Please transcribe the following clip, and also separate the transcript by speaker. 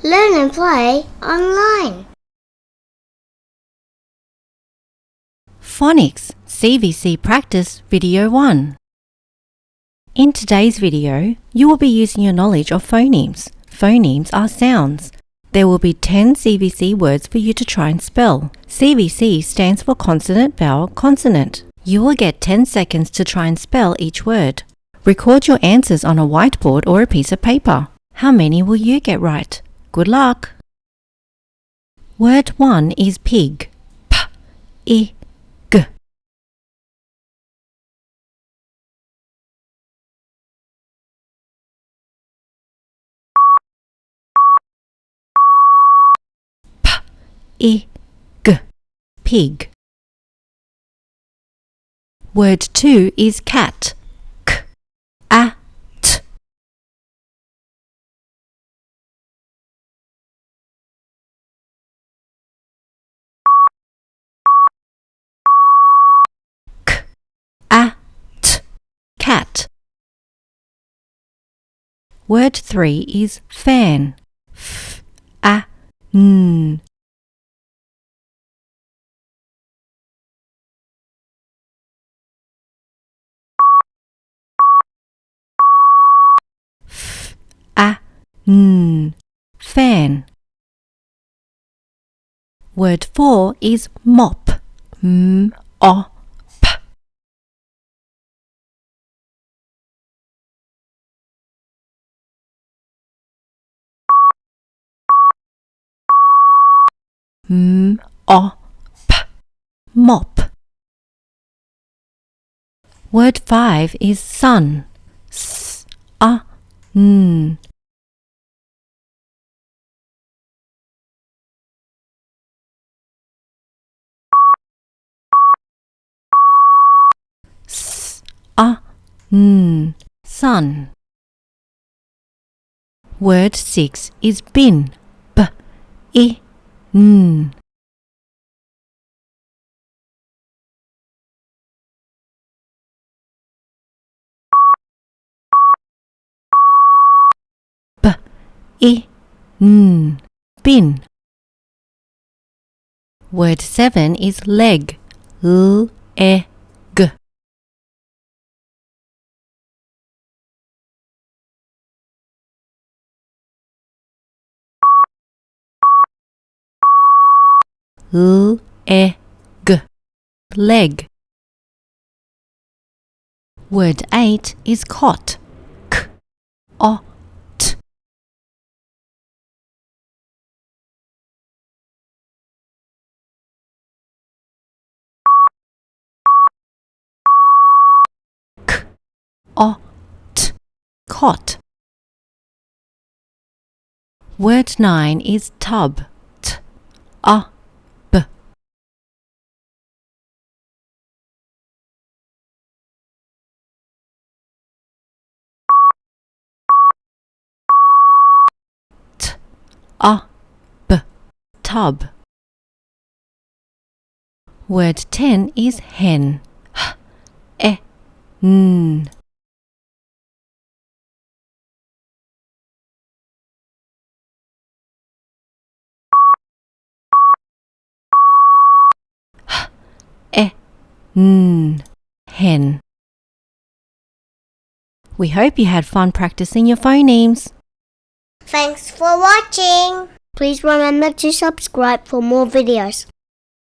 Speaker 1: Learn and play online.
Speaker 2: Phonics CVC Practice Video 1. In today's video, you will be using your knowledge of phonemes. Phonemes are sounds. There will be 10 CVC words for you to try and spell. CVC stands for consonant, vowel, consonant. You will get 10 seconds to try and spell each word. Record your answers on a whiteboard or a piece of paper. How many will you get right? Good luck! Word 1 is pig. P-I-G. P-I-G. Pig. Word 2 is cat. K-A-T. K-A-T. Cat. Word 3 is fan. F-A-N. Fan. Word 4 is mop. M-O-P. M-O-P. Mop. Word 5 is sun. S-A-N. S-A-N. Sun. Word 6 is bin. B-I-N. B-I-N. Bin. Word 7 is leg. L-E-G. L-E-G. Leg. Word 8 is cot. K-O-T. K-O-T. Cot. Word 9 is tub. T-A-B. T-A-B. Tub. Word 10 is hen. H-E-N. H-E-N. Hen. We hope you had fun practicing your phonemes.
Speaker 1: Thanks for watching. Please remember to subscribe for more videos.